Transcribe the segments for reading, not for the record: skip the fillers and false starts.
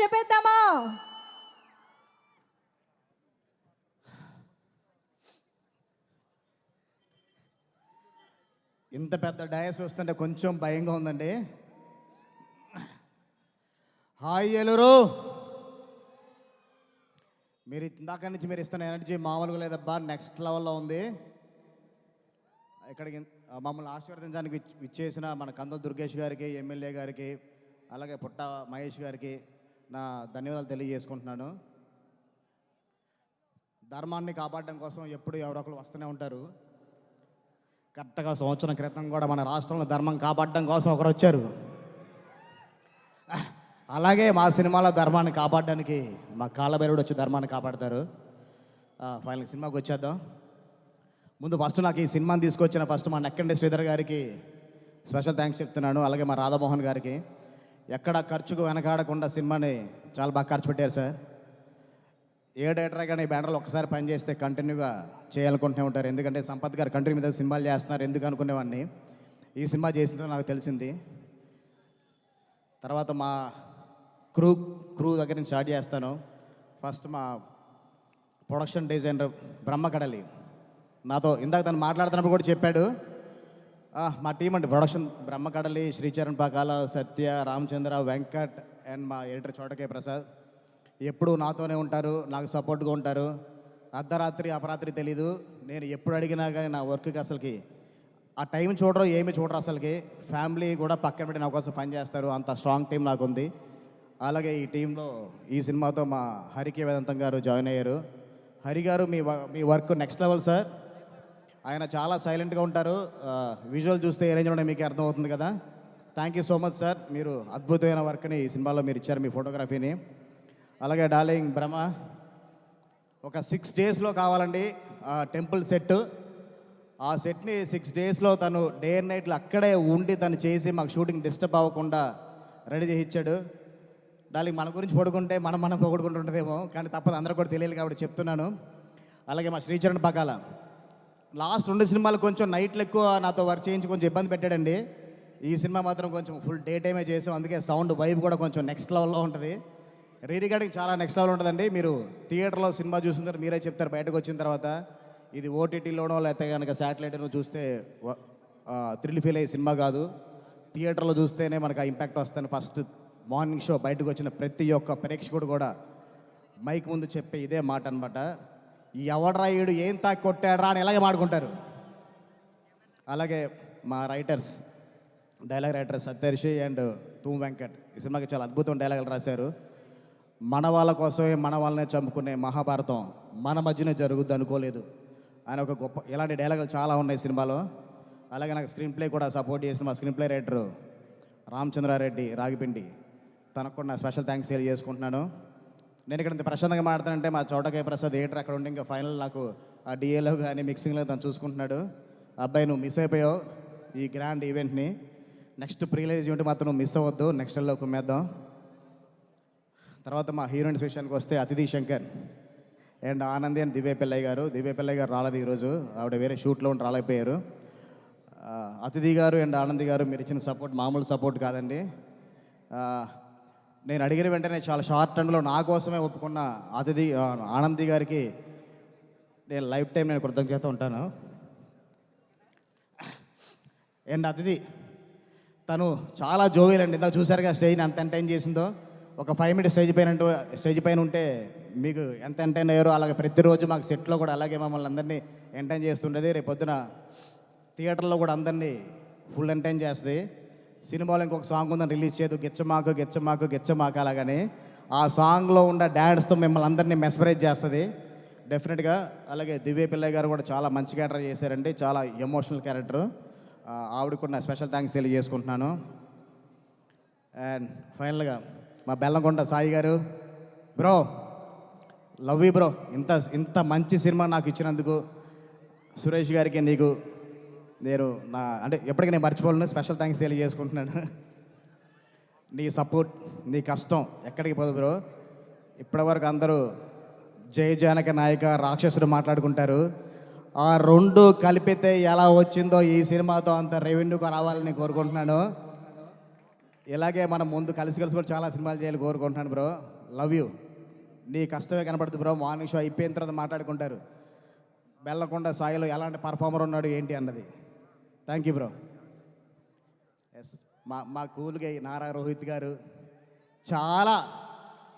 చెప్పేద్దామా? ఇంత పెద్ద డయాస్ వస్తుంటే కొంచెం భయంగా ఉందండి. హాయ్ ఏలూరు, మీరు ఇందాక నుంచి మీరు ఇస్తున్న ఎనర్జీ మామూలుగా లేదబ్బా, నెక్స్ట్ లెవెల్లో ఉంది. ఇక్కడికి మమ్మల్ని ఆశీర్వదించడానికి విచ్చేసిన మన కందుల దుర్గేష్ గారికి, ఎమ్మెల్యే గారికి, అలాగే పుట్ట మహేష్ గారికి నా ధన్యవాదాలు తెలియజేసుకుంటున్నాను. ధర్మాన్ని కాపాడడం కోసం ఎప్పుడు ఎవరో ఒకరు వస్తూనే ఉంటారు. కరెక్ట్గా సంవత్సరం క్రితం కూడా మన రాష్ట్రంలో ధర్మం కాపాడడం కోసం ఒకరు వచ్చారు. అలాగే మా సినిమాలో ధర్మాన్ని కాపాడడానికి మా కాళ్ళభైరుడు వచ్చి ధర్మాన్ని కాపాడతారు. ఫైనల్ సినిమాకి వచ్చేద్దాం. ముందు ఫస్ట్ నాకు ఈ సినిమాని తీసుకొచ్చిన మా నెక్కండి శ్రీధర్ గారికి స్పెషల్ థ్యాంక్స్ చెప్తున్నాను. అలాగే మా రాధామోహన్ గారికి ఎక్కడ ఖర్చుకు వెనకాడకుండా సినిమాని చాలా బాగా ఖర్చు పెట్టారు సార్. ఏ డైరెక్టర్ కానీ ఈ బ్యానర్లో ఒకసారి పనిచేస్తే కంటిన్యూగా చేయాలనుకుంటూనే ఉంటారు. ఎందుకంటే సంపత్ గారు కంటిన్యూ మీద సినిమాలు చేస్తున్నారు ఎందుకు అనుకునేవాడిని. ఈ సినిమా చేసిన నాకు తెలిసింది. తర్వాత మా క్రూ దగ్గర నుంచి స్టార్ట్ చేస్తాను. ఫస్ట్ మా ప్రొడక్షన్ డిజైనర్ బ్రహ్మకడలి నాతో ఇందాక తను మాట్లాడుతున్నప్పుడు కూడా చెప్పాడు. మా టీం అండి production Brahmakadali, Sricharan Pakala, Satya, Ramachandra, Venkat and మా ఎడిటర్ చోటకే ప్రసాద్ ఎప్పుడు నాతోనే ఉంటారు, నాకు సపోర్ట్గా ఉంటారు. అర్ధరాత్రి అపరాత్రి తెలీదు. నేను ఎప్పుడు అడిగినా కానీ నా వర్క్కి అసలుకి ఆ టైం చూడరు, ఏమి చూడరు. అసలుకి ఫ్యామిలీ కూడా పక్కన పెట్టి నా కోసం పనిచేస్తారు. అంత స్ట్రాంగ్ టీం నాకు ఉంది. అలాగే ఈ టీంలో ఈ సినిమాతో మా హరికి వేదాంతం గారు జాయిన్ అయ్యారు. హరి గారు మీ వర్క్ నెక్స్ట్ లెవెల్ సార్. ఆయన చాలా సైలెంట్గా ఉంటారు. విజువల్ చూస్తే ఏ రేంజ్లో మీకు అర్థమవుతుంది కదా. Thank you so much sir. మీరు అద్భుతమైన వర్క్ని ఈ సినిమాలో మీరు ఇచ్చారు, మీ ఫోటోగ్రఫీని. అలాగే డార్లింగ్ బ్రహ్మ ఒక 6 డేస్లో కావాలండి టెంపుల్ సెట్. ఆ సెట్ని 6 డేస్లో తను డే అండ్ నైట్లు అక్కడే ఉండి తను చేసి మాకు షూటింగ్ డిస్టర్బ్ అవ్వకుండా రెడీ చేసి ఇచ్చాడు. డార్లింగ్ మన గురించి పొడుకుంటే మనం పొగుడుకుంటుంటుందేమో, కానీ తప్పదు, అందరూ కూడా తెలియాలి కాబట్టి చెప్తున్నాను. అలాగే మా శ్రీచరణ్ పకాల లాస్ట్ 2 సినిమాలు కొంచెం నైట్లు ఎక్కువ నాతో వర్క్ చేయించి కొంచెం ఇబ్బంది పెట్టాడండి. ఈ సినిమా మాత్రం కొంచెం ఫుల్ డే టైమే చేసాం. అందుకే సౌండ్ వైబ్ కూడా కొంచెం నెక్స్ట్ లెవెల్లో ఉంటుంది. రీ రికార్డింగ్ చాలా నెక్స్ట్ లెవెల్ ఉంటుందండి. మీరు థియేటర్లో సినిమా చూసిన తర్వాత మీరే చెప్తారు బయటకు వచ్చిన తర్వాత. ఇది ఓటీటీలోనో లేకపోతే కనుక శాటిలైట్లో చూస్తే థ్రిల్ ఫీల్ అయ్యే సినిమా కాదు. థియేటర్లో చూస్తేనే మనకు ఆ ఇంపాక్ట్ వస్తుంది. ఫస్ట్ మార్నింగ్ షో బయటకు వచ్చిన ప్రతి ఒక్క ప్రేక్షకుడు కూడా మైక్ ముందు చెప్పే ఇదే మాట అనమాట. ఎవడరా ఈడు ఏం తాకి కొట్టాడరా అని ఇలాగే మాడుకుంటారు. అలాగే మా డైలాగ్ రైటర్ సత్యర్షి అండ్ తూమ్ వెంకట్ ఈ సినిమాకి చాలా అద్భుతం డైలాగులు రాశారు. మన వాళ్ళ కోసమే మన వాళ్ళనే చంపుకునే మహాభారతం మన మధ్యనే జరుగుద్ది అనుకోలేదు ఆయన ఒక గొప్ప ఇలాంటి డైలాగులు చాలా ఉన్నాయి సినిమాలో. అలాగే నాకు స్క్రీన్ ప్లే కూడా సపోర్ట్ చేసిన మా స్క్రీన్ ప్లే రైటరు రామచంద్రారెడ్డి రాగిపిండి, తనకు కూడా నా స్పెషల్ థ్యాంక్స్ తెలియజేసుకుంటున్నాను. నేను ఇక్కడ ఇంత ప్రశాంతంగా మాట్లాడుతానంటే మా చోటకే ప్రసాద్ ఎడిటర్ అక్కడ ఉండి ఇంకా ఫైనల్ నాకు ఆ డిఏలో కానీ మిక్సింగ్లో తను చూసుకుంటున్నాడు. అబ్బాయి నువ్వు మిస్ అయిపోయావు ఈ గ్రాండ్ ఈవెంట్ని. నెక్స్ట్ ప్రీలైజ్ ఈవెంట్ మాత్రం నువ్వు మిస్ అవ్వద్దు. నెక్స్ట్ లో కుమ్మేద్దాం. తర్వాత మా హీరోయిన్స్ విషయానికి వస్తే అతిథి శంకర్ అండ్ ఆనంది అండ్ దివ్య పిల్లయ్య గారు రాలేదు ఈరోజు. ఆవిడ వేరే షూట్లో ఉండి రాలేకపోయారు. అతిథి గారు అండ్ ఆనంది గారు మీరు ఇచ్చిన సపోర్ట్ మామూలు సపోర్ట్ కాదండి. నేను అడిగిన వెంటనే చాలా షార్ట్ టైంలో నా కోసమే ఒప్పుకున్న ఆనంది గారికి నేను లైఫ్ టైం నేను కృతజ్ఞత ఉంటాను. అండ్ అతిథి తను చాలా జోవియల్ అండి. ఇందాక చూసారుగా స్టేజ్ని ఎంత ఎంటైన్ చేసిందో. ఒక 5 మినిట్స్ స్టేజ్ పైన ఉంటే మీకు ఎంత ఎంటైన్ అయ్యారో అలాగే ప్రతిరోజు మాకు సెట్లో కూడా అలాగే మమ్మల్ని అందరినీ ఎంటైన్ చేస్తుండేది. రేపు పొద్దున థియేటర్లో కూడా అందరినీ ఫుల్ ఎంటైన్ చేస్తుంది. సినిమాలో ఇంకొక సాంగ్ ఉందని రిలీజ్ చేయదు, గెచ్చమాకు అలాగని ఆ సాంగ్లో ఉన్న డ్యాన్స్తో మిమ్మల్ని అందరినీ మెస్మరైజ్ చేస్తుంది డెఫినెట్గా. అలాగే దివ్య పిల్లయ్య గారు కూడా చాలా మంచి క్యారెక్టర్ చేశారండి, చాలా ఎమోషనల్ క్యారెక్టర్. ఆవిడకు కూడా స్పెషల్ థ్యాంక్స్ తెలియజేసుకుంటున్నాను. అండ్ ఫైనల్గా మా బెల్లంకొండ సాయి గారు, బ్రో లవ్ యూ బ్రో. ఇంత మంచి సినిమా నాకు ఇచ్చినందుకు సురేష్ గారికి నీకు నేను అంటే ఎప్పటికీ నేను మర్చిపోలేను, స్పెషల్ థ్యాంక్స్ తెలియజేసుకుంటున్నాను. నీ సపోర్ట్, నీ కష్టం ఎక్కడికి పోదు బ్రో. ఇప్పటివరకు అందరూ జయ జానక నాయక రాక్షసుడు మాట్లాడుకుంటారు. ఆ 2 కలిపితే ఎలా వచ్చిందో ఈ సినిమాతో అంత రెవెన్యూగా రావాలని కోరుకుంటున్నాను. ఇలాగే మనం ముందు కలిసి కూడా చాలా సినిమాలు చేయాలి కోరుకుంటున్నాను బ్రో. Love you. నీ కష్టమే కనపడుతుంది బ్రో. మార్నింగ్ షో అయిపోయిన తర్వాత మాట్లాడుకుంటారు బెల్లకొండ సాయిలో ఎలాంటి పర్ఫార్మర్ ఉన్నాడు ఏంటి అన్నది. Thank you bro. ఎస్, మా కూల్గా నారా రోహిత్ గారు చాలా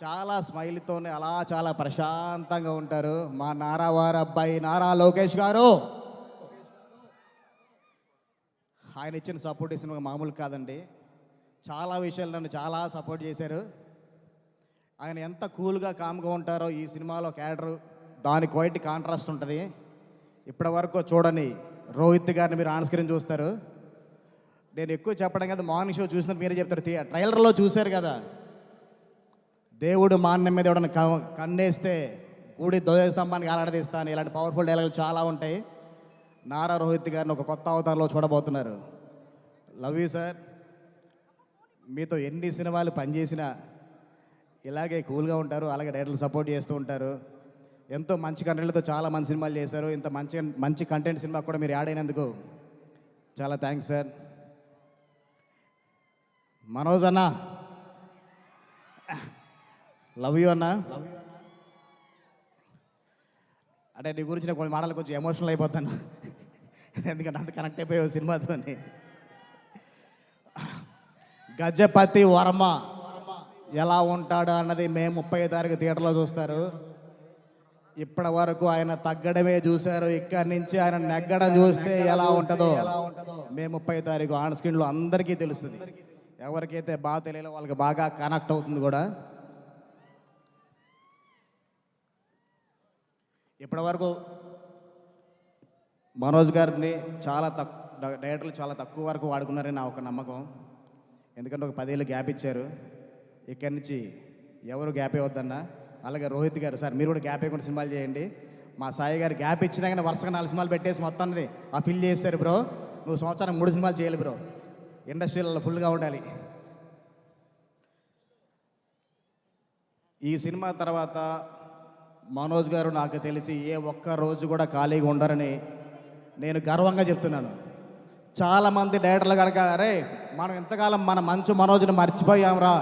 చాలా స్మైల్తోనే అలా చాలా ప్రశాంతంగా ఉంటారు. మా నారా వారి అబ్బాయి నారా లోకేష్ గారు, ఆయన ఇచ్చిన సపోర్ట్ ఇచ్చిన మామూలు కాదండి. చాలా విషయాలు నన్ను చాలా సపోర్ట్ చేశారు. ఆయన ఎంత కూల్గా కామ్గా ఉంటారో ఈ సినిమాలో క్యారెక్టర్ దానికి వైట్ కాంట్రాస్ట్ ఉంటుంది. ఇప్పటి వరకు చూడని రోహిత్ గారిని మీరు ఆన్ స్క్రీన్ చూస్తారు. నేను ఎక్కువ చెప్పడం కదా, మార్నింగ్ షో చూసినట్టు మీరే చెప్తారు. ట్రైలర్లో చూశారు కదా, దేవుడు మాన్యం మీద ఎవడన్నా కన్నేస్తే గుడి ధ్వజస్తంభానికి ఆలాడదీస్తాను, ఇలాంటి పవర్ఫుల్ డైలాగులు చాలా ఉంటాయి. నారా రోహిత్ గారిని ఒక కొత్త అవతారంలో చూడబోతున్నారు. Love you sir. మీతో ఎన్ని సినిమాలు పనిచేసినా ఇలాగే కూల్గా ఉంటారు, అలాగే డైరెక్టర్లు సపోర్ట్ చేస్తూ ఉంటారు. ఎంతో మంచి కంటెంట్లతో చాలా మంచి సినిమాలు చేశారు. ఇంత మంచి కంటెంట్ సినిమా కూడా మీరు యాడ్ అయినందుకు చాలా థ్యాంక్స్ సార్. మనోజ్ అన్న, లవ్ యూ అన్న. అంటే నీ గురించి నేను కొన్ని మాటలు కొంచెం ఎమోషనల్ అయిపోతాను, ఎందుకంటే అంత కనెక్ట్ అయిపోయావు సినిమాతో. గజపతి వర్మ ఎలా ఉంటాడు అన్నది మే 30 తారీఖు థియేటర్లో చూస్తారు. ఇప్పటి వరకు ఆయన తగ్గడమే చూశారు, ఇక్కడి నుంచి ఆయన నెగ్గడం చూస్తే ఎలా ఉంటుందో మే 30 తారీఖు ఆన్ స్క్రీన్లో అందరికీ తెలుస్తుంది. ఎవరికైతే బాగా తెలియలో వాళ్ళకి బాగా కనెక్ట్ అవుతుంది కూడా. ఇప్పటి వరకు మనోజ్ గారిని చాలా డైరెక్టర్లు చాలా తక్కువ వరకు వాడుకున్నారని నా ఒక నమ్మకం. ఎందుకంటే ఒక 10 ఏళ్ళు గ్యాప్ ఇచ్చారు. ఇక్కడి నుంచి ఎవరు గ్యాప్ ఇవ్వద్దన్నా. అలాగే రోహిత్ గారు, సార్ మీరు కూడా గ్యాప్ ఇవ్వకుండా సినిమాలు చేయండి. మా సాయి గారు గ్యాప్ ఇచ్చినా కానీ వరుసగా 4 సినిమాలు పెట్టేసి మొత్తాన్ని ఆ ఫిల్ చేస్తారు బ్రో. నువ్వు సంవత్సరానికి 3 సినిమాలు చేయాలి బ్రో, ఇండస్ట్రీలో ఫుల్గా ఉండాలి. ఈ సినిమా తర్వాత మనోజ్ గారు నాకు తెలిసి ఏ ఒక్క రోజు కూడా ఖాళీగా ఉండరని నేను గర్వంగా చెప్తున్నాను. చాలామంది డైరెక్టర్లు కనుక అరే మనం ఇంతకాలం మన మంచు మనోజ్ని మర్చిపోయాంరా,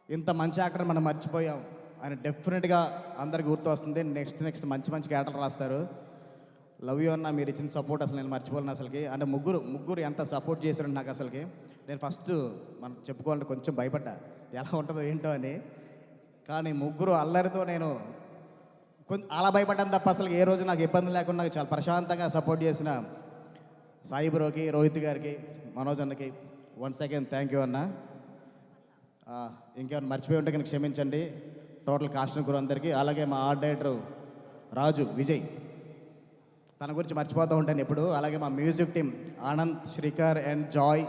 ఇంత మంచి యాక్టర్ మనం మర్చిపోయాం అని డెఫినెట్గా అందరికి గుర్తు వస్తుంది. నెక్స్ట్ మంచి క్యారెక్టర్ రాస్తారు. లవ్ యూ అన్న, మీరు ఇచ్చిన సపోర్ట్ అసలు నేను మర్చిపోలేను అసలుకి. అంటే ముగ్గురు ఎంత సపోర్ట్ చేశారండి నాకు అసలుకి. నేను ఫస్ట్ మనం చెప్పుకోవాలంటే కొంచెం భయపడ్డా ఎలా ఉంటుందో ఏంటో అని. కానీ ముగ్గురు అల్లరితో నేను కొంచెం అలా భయపడ్డాను తప్ప అసలు ఏ రోజు నాకు ఇబ్బంది లేకుండా నాకు చాలా ప్రశాంతంగా సపోర్ట్ చేసిన సాయి బ్రోకి, రోహిత్ గారికి, మనోజ్ అన్నకి వన్స్ అగైన్ థ్యాంక్ యూ అన్న. ఇంకేమైనా మర్చిపోయి ఉంటే కనుక క్షమించండి టోటల్ కాస్ట్ గురు అందరికీ. అలాగే మా ఆర్ట్ డైరెక్టర్ రాజు విజయ్, తన గురించి మర్చిపోతూ ఉంటాను ఎప్పుడు. అలాగే మా music team Anand, Srikar and Joy,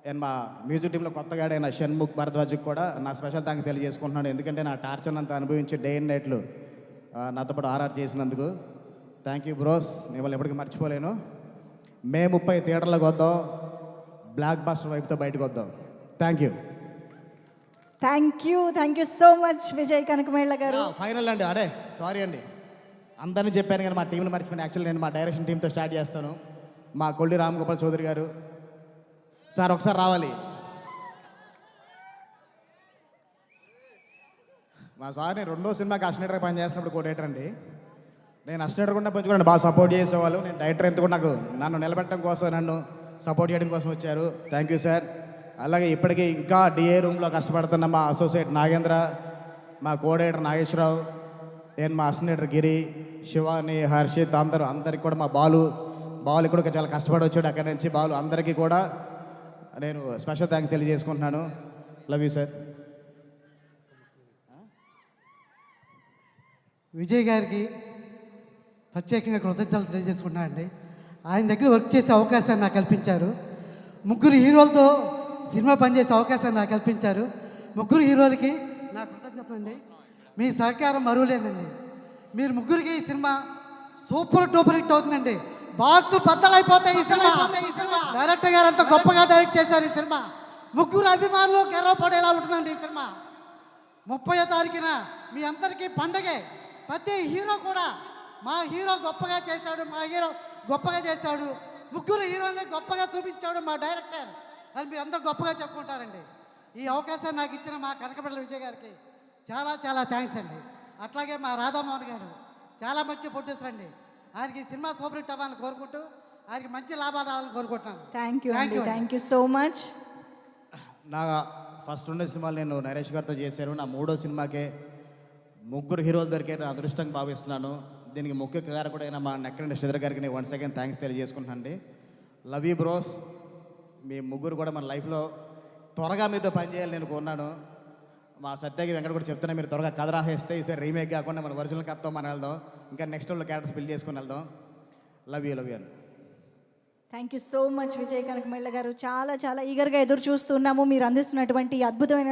and మా మ్యూజిక్ టీంలో కొత్తగా అయిన షణ్ముఖ్ భరద్వాజ్కి కూడా నా స్పెషల్ థ్యాంక్స్ తెలియజేసుకుంటున్నాను. ఎందుకంటే నా టార్చర్ అంతా అనుభవించి డే అండ్ నైట్లు నాతో పాటు ఆర్ఆర్ చేసినందుకు థ్యాంక్ యూ బ్రోస్. మిమ్మల్ని ఎప్పటికీ మర్చిపోలేను. మే 30 థియేటర్లోకి వద్దాం, బ్లాక్ బాస్టర్ వైపుతో బయటకు వద్దాం. Thank you so much Vijay Kanakamella garu. Final అండి, అరే సారీ అండి అందరినీ చెప్పాను కానీ మా టీంని మర్చిపోయాను. యాక్చువల్లీ నేను మా డైరెక్షన్ టీంతో స్టార్ట్ చేస్తాను. మా కొల్లి రామ్ గోపాల్ చౌదరి గారు సార్ ఒకసారి రావాలి. మా సార్ నేను 2వ సినిమాకి అసిస్టెంట్గా పనిచేస్తున్నప్పుడు కోడేటర్ అండి. నేను అసిస్టెంట్ కూడా పెంచుకోండి బాగా సపోర్ట్ చేసేవాళ్ళు. నేను డైరెక్టర్ ఎంత కూడా నన్ను నిలబెట్టడం కోసం, నన్ను సపోర్ట్ చేయడం కోసం వచ్చారు. Thank you sir. అలాగే ఇప్పటికీ ఇంకా డిఏ రూమ్లో కష్టపడుతున్న మా అసోసియేట్ నాగేంద్ర, మా కోడేటర్ నాగేశ్వరరావు, నేను మా అసిస్టెంట్ గిరి, శివాని, హర్షిత్ అందరికి కూడా మా బాలు కూడా చాలా కష్టపడి వచ్చాడు అక్కడి నుంచి. బాలు అందరికీ కూడా నేను స్పెషల్ థ్యాంక్స్ తెలియజేసుకుంటున్నాను. Love you sir. విజయ్ గారికి ప్రత్యేకంగా కృతజ్ఞతలు తెలియజేసుకుంటున్నాను అండి. ఆయన దగ్గర వర్క్ చేసే అవకాశాన్ని నాకు కల్పించారు. 3 హీరోలతో సినిమా పనిచేసే అవకాశాన్ని నాకు కల్పించారు. 3 హీరోలకి నా కృతజ్ఞతలు అండి. మీ సహకారం మరువలేదండి. మీరు 3కి ఈ సినిమా సూపర్ డూపర్ హిట్ అవుతుందండి. బాక్స్ బద్దలైపోతాయి ఈ సినిమా. డైరెక్టర్ గారు అంత గొప్పగా డైరెక్ట్ చేశారు ఈ సినిమా. 3 అభిమానులు గర్వపడేలా ఉంటుందండి ఈ సినిమా. 30వ తారీఖున మీ అందరికీ పండగే. ప్రతి హీరో కూడా మా హీరో గొప్పగా చేశాడు, మా హీరో గొప్పగా చేశాడు, 3 హీరోని గొప్పగా చూపించాడు మా డైరెక్టర్. అని మీరు అందరూ గొప్పగా చెప్పుకుంటారండి. ఈ అవకాశాన్ని నాకు ఇచ్చిన మా కనకబిడ్డల విజయ్ గారికి చాలా చాలా థ్యాంక్స్ అండి. అట్లాగే మా రాధామోహన్ గారు చాలా మంచి ప్రొడ్యూసర్ అండి. ఆయనకి ఈ సినిమా సూపర్ హిట్ అవ్వాలని కోరుకుంటూ ఆయనకి మంచి లాభాలు రావాలని కోరుకుంటున్నాను. థ్యాంక్ యూ అండి, థ్యాంక్ యూ సో మచ్. నా ఫస్ట్ 2 సినిమాలు నేను నరేష్ గారితో చేశాను. నా 3వ సినిమాకే 3 హీరోలు దొరికే నా అదృష్టంగా భావిస్తున్నాను. దీనికి ముఖ్య కారకుడైన మా నెక్కడి శ్రీధర్ గారికి నేను వన్స్ అగైన్ థ్యాంక్స్ తెలియజేసుకుంటున్నాను అండి. Love you bros. మీ ముగ్గురు కూడా మన లైఫ్లో త్వరగా మీతో పనిచేయాలి నేను కొన్నాను. మా సత్యకి వెంకట కూడా చెప్తున్నా, మీరు త్వరగా కథ రాసేస్తే ఈసారి రీమేక్ కాకుండా మన ఒరిజినల్ కథతో మనం వెళ్దాం. ఇంకా నెక్స్ట్ వాళ్ళు క్యారెక్టర్స్ బిల్డ్ చేసుకుని వెళ్దాం. లవ్ యూ అని. Thank you so much Vijay Kanakamella garu. చాలా చాలా ఈగర్గా ఎదురు చూస్తున్నాము మీరు అందిస్తున్నటువంటి అద్భుతమైన